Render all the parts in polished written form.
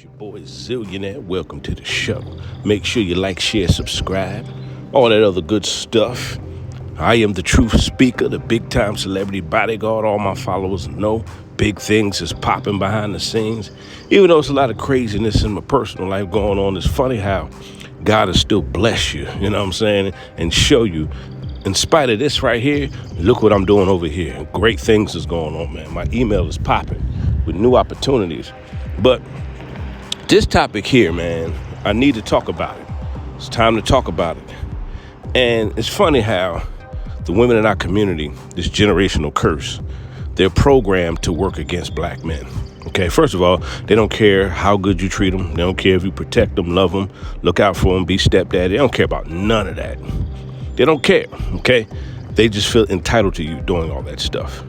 It's your boy Zillionaire. Welcome to the show. Make sure you like, share, subscribe, all that other good stuff. I am the truth speaker, the big time celebrity bodyguard. All my followers know big things is popping behind the scenes. Even though there's a lot of craziness in my personal life going on, it's funny how God will still bless you, you know what I'm saying, and show you. In spite of this right here, look what I'm doing over here. Great things is going on, man. My email is popping with new opportunities. But this topic here, man, I need to talk about it. It's time to talk about it. And it's funny how the women in our community, this generational curse, they're programmed to work against black men. Okay, first of all, they don't care how good you treat them. They don't care if you protect them, love them, look out for them, be stepdad. They don't care about none of that. They don't care, okay? They just feel entitled to you doing all that stuff.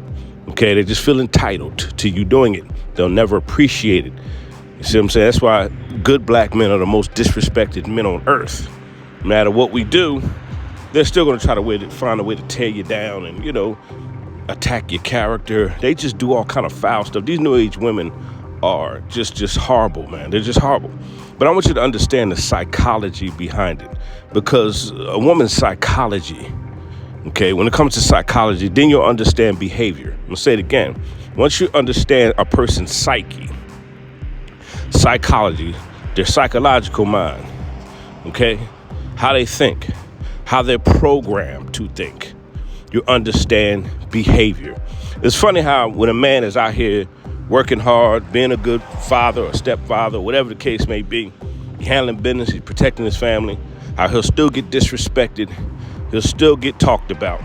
Okay, they just feel entitled to you doing it. They'll never appreciate it. You see what I'm saying? That's why good black men are the most disrespected men on earth. No matter what we do, they're still going to try to find a way to tear you down and, attack your character. They just do all kind of foul stuff. These new age women are just horrible, man. They're just horrible. But I want you to understand the psychology behind it, because a woman's psychology, okay, when it comes to psychology, then you'll understand behavior. I'm going to say it again. Once you understand a person's psychology, their psychological mind, okay, how they think, how they're programmed to think, you understand behavior. It's funny how when a man is out here working hard, being a good father or stepfather, whatever the case may be, handling business, he's protecting his family, how he'll still get disrespected, he'll still get talked about.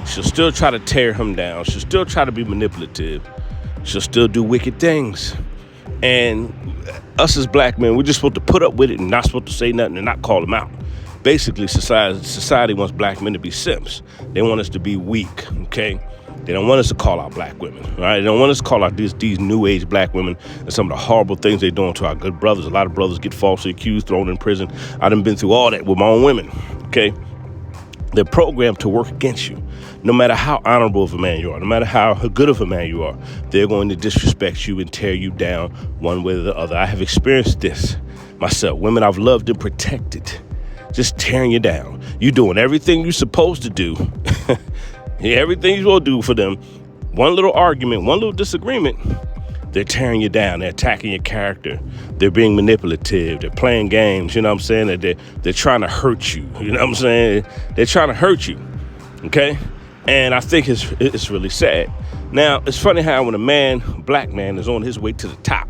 She'll still try to tear him down. She'll still try to be manipulative. She'll still do wicked things. And us as black men, we're just supposed to put up with it and not supposed to say nothing and not call them out. Basically, society wants black men to be simps. They want us to be weak, okay? They don't want us to call out black women, right? They don't want us to call out these new age black women and some of the horrible things they're doing to our good brothers. A lot of brothers get falsely accused, thrown in prison. I done been through all that with my own women, okay? They're programmed to work against you. No matter how honorable of a man you are, no matter how good of a man you are, they're going to disrespect you and tear you down one way or the other. I have experienced this myself. Women I've loved and protected, just tearing you down. You doing everything you're supposed to do. Everything you will do for them. One little argument, one little disagreement, they're tearing you down. They're attacking your character. They're being manipulative. They're playing games. You know what I'm saying? They're trying to hurt you. You know what I'm saying? They're trying to hurt you. Okay? And I think it's really sad. Now, it's funny how when a black man is on his way to the top,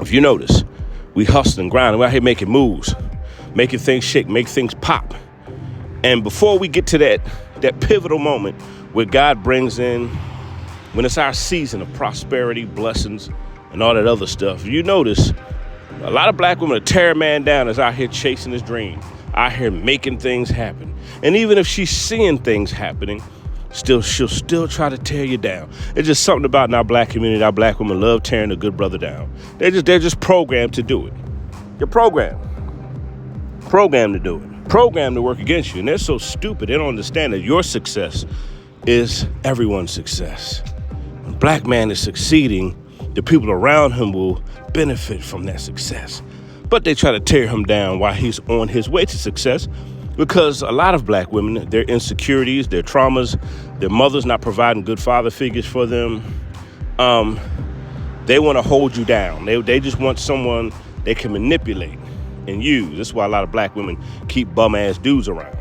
if you notice, we hustle and grind. We're out here making moves, making things shake, make things pop. And before we get to that pivotal moment where God brings in, when it's our season of prosperity, blessings, and all that other stuff, you notice a lot of black women tear a man down is out here chasing his dream, out here making things happen. And even if she's seeing things happening, she'll still try to tear you down. It's just something about our black community. Our black women love tearing a good brother down. They're just programmed to do it. You're programmed to do it. Programmed to work against you. And they're so stupid, they don't understand that your success is everyone's success. When a black man is succeeding, the people around him will benefit from that success. But they try to tear him down while he's on his way to success, because a lot of black women, their insecurities, their traumas, their mothers not providing good father figures for them, they want to hold you down. They just want someone they can manipulate and use. That's why a lot of black women keep bum-ass dudes around.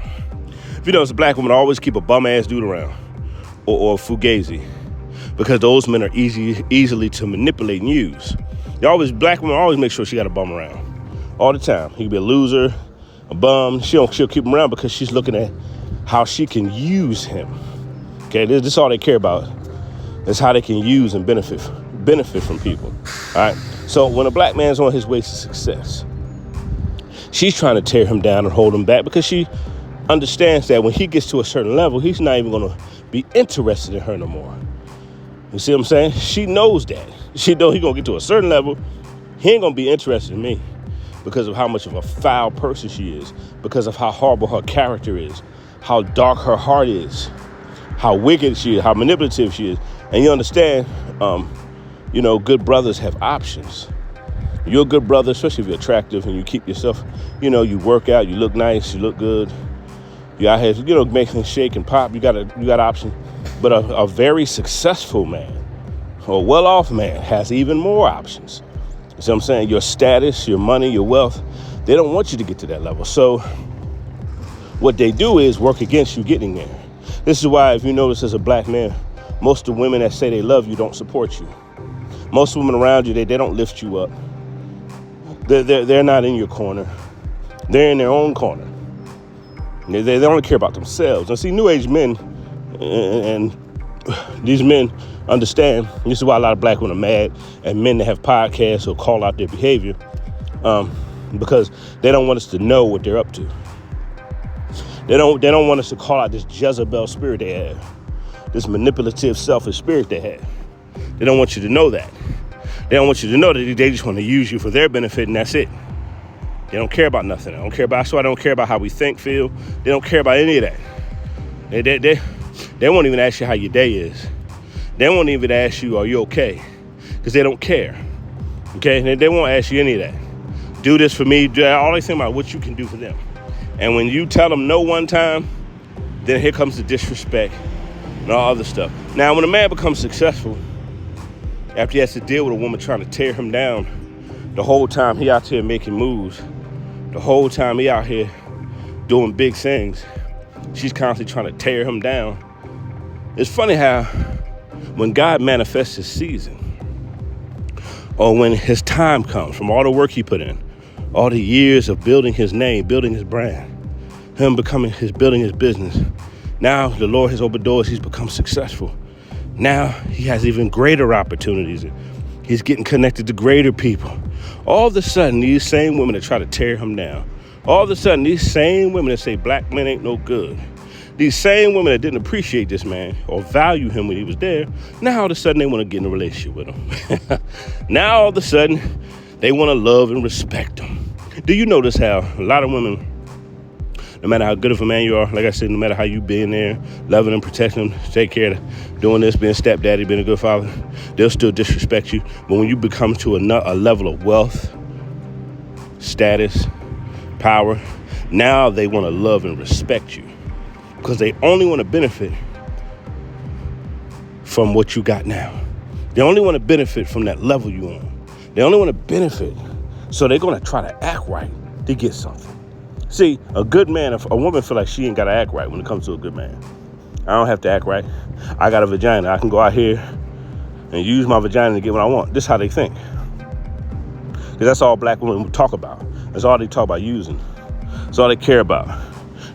If you notice, a black woman always keep a bum-ass dude around, or a fugazi, because those men are easily to manipulate and use. Black women always make sure she got a bum around all the time. He could be a loser, a bum. She'll keep him around because she's looking at how she can use him. Okay, this is all they care about. Is how they can use and benefit from people. All right. So when a black man's on his way to success, she's trying to tear him down and hold him back, because she understands that when he gets to a certain level, he's not even going to be interested in her no more. You see what I'm saying? She knows that. She knows he's going to get to a certain level. He ain't going to be interested in me because of how much of a foul person she is, because of how horrible her character is, how dark her heart is, how wicked she is, how manipulative she is. And you understand, good brothers have options. You're a good brother, especially if you're attractive and you keep yourself, you work out, you look nice, you look good. You out here, making things shake and pop. You got options. But a very successful man or well-off man has even more options. You see what I'm saying? Your status, your money, your wealth, they don't want you to get to that level. So what they do is work against you getting there. This is why, if you notice, as a black man, most of the women that say they love you don't support you. Most women around you, they don't lift you up. They're not in your corner. They're in their own corner. They only care about themselves. And see, New Age men and these men understand. This is why a lot of black women are mad at men that have podcasts or call out their behavior, because they don't want us to know what they're up to. They don't want us to call out this Jezebel spirit they have, this manipulative, selfish spirit they have. They don't want you to know that. They don't want you to know that they just want to use you for their benefit, and that's it. They don't care about nothing. That's why I don't care about how we think, feel. They don't care about any of that. They won't even ask you how your day is. They won't even ask you, are you okay? Because they don't care. Okay? They won't ask you any of that. Do this for me. All they think about what you can do for them. And when you tell them no one time, then here comes the disrespect and all other stuff. Now, when a man becomes successful, after he has to deal with a woman trying to tear him down, the whole time he out here making moves, the whole time he out here doing big things, she's constantly trying to tear him down. It's funny how when God manifests his season, or when his time comes from all the work he put in, all the years of building his name, building his brand, building his business. Now the Lord has opened doors. He's become successful. Now he has even greater opportunities. He's getting connected to greater people. All of a sudden, these same women that try to tear him down, all of a sudden, these same women that say black men ain't no good, these same women that didn't appreciate this man or value him when he was there, now all of a sudden they want to get in a relationship with him. Now all of a sudden they want to love and respect him. Do you notice how a lot of women, no matter how good of a man you are, like I said, no matter how you been there, loving them, protecting them, take care of them, doing this, being stepdaddy, being a good father, they'll still disrespect you. But when you become to a level of wealth, status, power, now they want to love and respect you because they only want to benefit from what you got now. They only want to benefit from that level you on. They only want to benefit, so they're going to try to act right to get something. See, a good man, if a woman feel like she ain't got to act right when it comes to a good man. I don't have to act right. I got a vagina. I can go out here and use my vagina to get what I want. This is how they think. Because that's all black women talk about. That's all they talk about using. That's all they care about.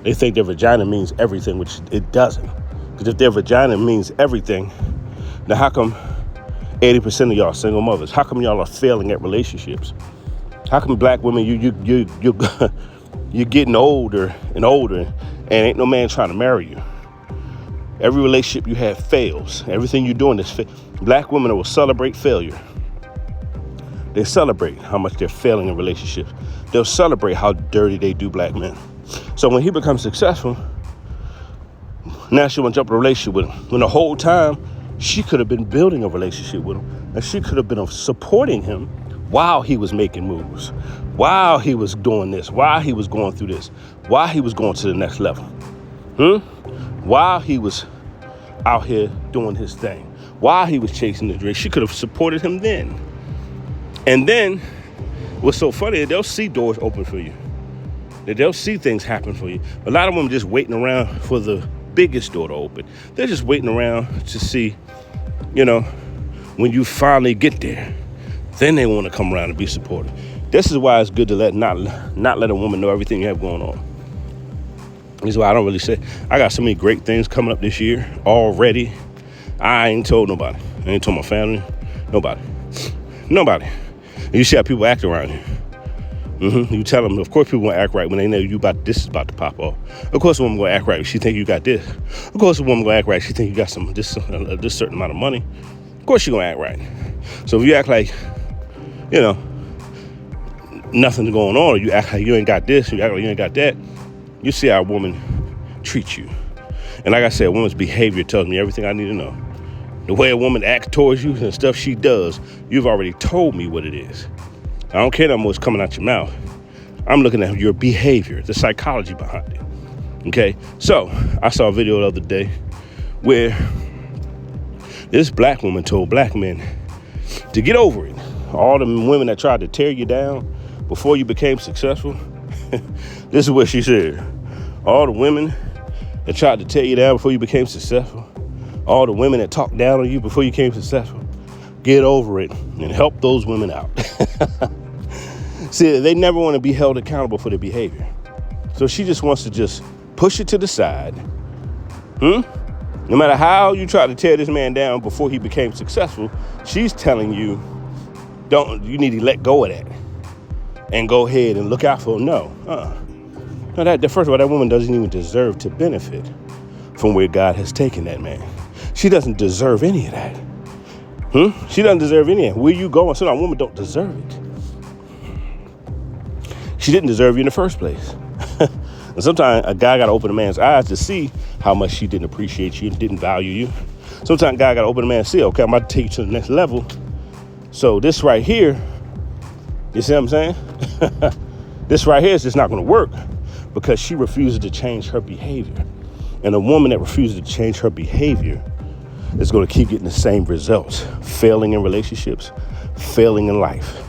They think their vagina means everything, which it doesn't. Because if their vagina means everything, then how come 80% of y'all single mothers? How come y'all are failing at relationships? How come black women, you're getting older and older and ain't no man trying to marry you? Every relationship you have fails. Everything you're doing is black women will celebrate failure. They celebrate how much they're failing in relationships. They'll celebrate how dirty they do black men. So when he becomes successful, now she want to jump in a relationship with him. When the whole time she could have been building a relationship with him, and she could have been supporting him while he was making moves, while he was doing this, while he was going through this, while he was going to the next level, while he was out here doing his thing, while he was chasing the dream. She could have supported him then. And then what's so funny, they'll see doors open for you. They'll see things happen for you. A lot of them just waiting around for the biggest door to open. They're just waiting around to see, when you finally get there, then they want to come around and be supportive. This is why it's good to not let a woman know everything you have going on. This is why I don't really say, I got so many great things coming up this year already. I ain't told nobody. I ain't told my family. Nobody. And you see how people act around you. You tell them, of course people gonna act right when they know this is about to pop off. Of course a woman gonna act right. She think you got this. Of course a woman gonna act right. She think you got this certain amount of money. Of course she gonna act right. So if you act like, nothing's going on, or you act like you ain't got this, you act like you ain't got that, you see how a woman treats you. And like I said, a woman's behavior tells me everything I need to know. The way a woman acts towards you and stuff she does, you've already told me what it is. I don't care no more what's coming out your mouth. I'm looking at your behavior, the psychology behind it. Okay, so I saw a video the other day where this black woman told black men to get over it. All the women that tried to tear you down before you became successful, this is what she said. All the women that tried to tear you down before you became successful, all the women that talked down on you before you became successful, get over it and help those women out. See, they never want to be held accountable for their behavior. So she just wants to just push it to the side. No matter how you try to tear this man down before he became successful, she's telling you, you need to let go of that and go ahead and look out for him. No, first of all, that woman doesn't even deserve to benefit from where God has taken that man. She doesn't deserve any of that. She doesn't deserve any of it. Where you going? So that woman don't deserve it. She didn't deserve you in the first place. And sometimes a guy got to open a man's eyes to see how much she didn't appreciate you and didn't value you. Sometimes a guy got to open a man's see, okay, I'm about to take you to the next level. So this right here, you see what I'm saying? This right here is just not going to work because she refuses to change her behavior. And a woman that refuses to change her behavior is going to keep getting the same results, failing in relationships, failing in life.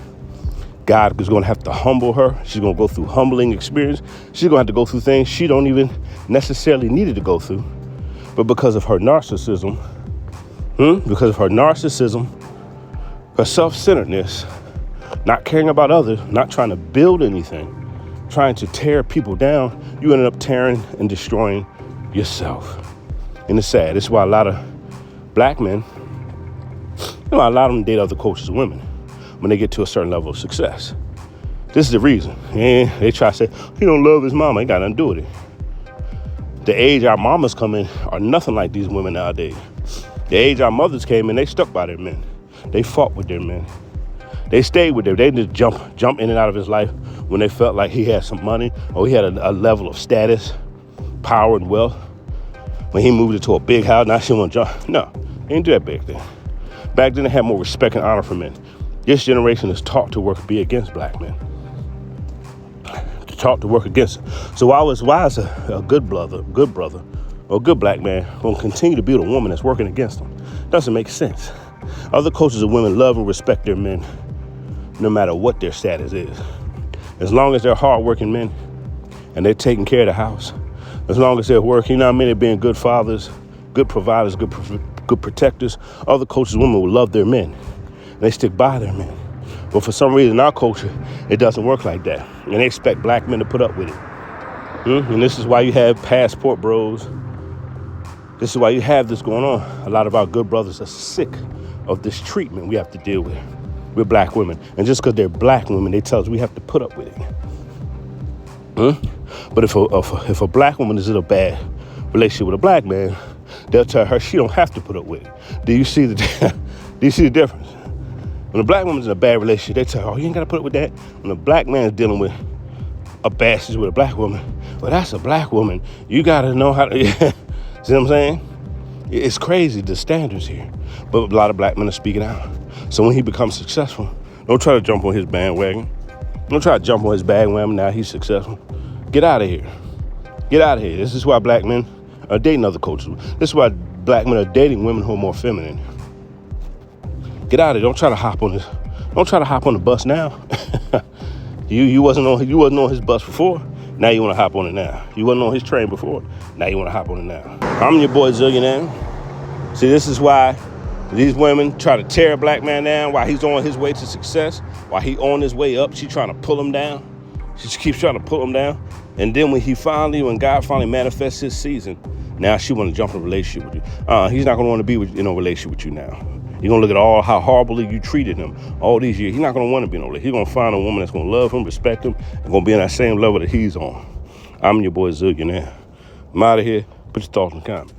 God is going to have to humble her. She's going to go through humbling experience. She's going to have to go through things she don't even necessarily needed to go through. But because of her narcissism, her self-centeredness, not caring about others, not trying to build anything, trying to tear people down, you ended up tearing and destroying yourself. And it's sad. It's why a lot of black men, a lot of them date other cultures of women when they get to a certain level of success. This is the reason. And they try to say, he don't love his mama. Ain't got nothing to do with it. The age our mamas come in are nothing like these women nowadays. The age our mothers came in, they stuck by their men. They fought with their men. They stayed with them. They didn't jump in and out of his life when they felt like he had some money or he had a level of status, power, and wealth. When he moved into a big house, now she want to jump. No, they didn't do that back then. Back then, they had more respect and honor for men. This generation is taught to be against black men. Taught to work against them. So why is a good brother or a good black man going to continue to be with a woman that's working against them? Doesn't make sense. Other cultures of women love and respect their men no matter what their status is. As long as they're hardworking men and they're taking care of the house, as long as they're working, they're being good fathers, good providers, good protectors, other cultures of women will love their men. They stick by their men. But for some reason, in our culture, it doesn't work like that. And they expect black men to put up with it. And this is why you have passport bros. This is why you have this going on. A lot of our good brothers are sick of this treatment we have to deal with black women. And just because they're black women, they tell us we have to put up with it. But if a black woman is in a bad relationship with a black man, they'll tell her she don't have to put up with it. Do you see the difference? When a black woman's in a bad relationship, they tell her, oh, you ain't got to put up with that. When a black man is dealing with a bad situation with a black woman, well, that's a black woman. You got to know how to, see what I'm saying? It's crazy, the standards here. But a lot of black men are speaking out. So when he becomes successful, don't try to jump on his bandwagon. Don't try to jump on his bandwagon now he's successful. Get out of here. Get out of here. This is why black men are dating other cultures. This is why black men are dating women who are more feminine. Get out of here. Don't try to hop on this. Don't try to hop on the bus now. You wasn't on his bus before. Now you want to hop on it now. You wasn't on his train before. Now you want to hop on it now. I'm your boy Zillionaire. See, this is why these women try to tear a black man down while he's on his way to success, while he on his way up. She trying to pull him down. She just keeps trying to pull him down. And then when God finally manifests his season, now she want to jump in a relationship with you. He's not going to want to be in a relationship with you now. You're going to look at how horribly you treated him all these years. He's not going to want to be in a relationship. He's going to find a woman that's going to love him, respect him, and going to be on that same level that he's on. I'm your boy Zillionaire. I'm out of here. Put your thoughts in the comments.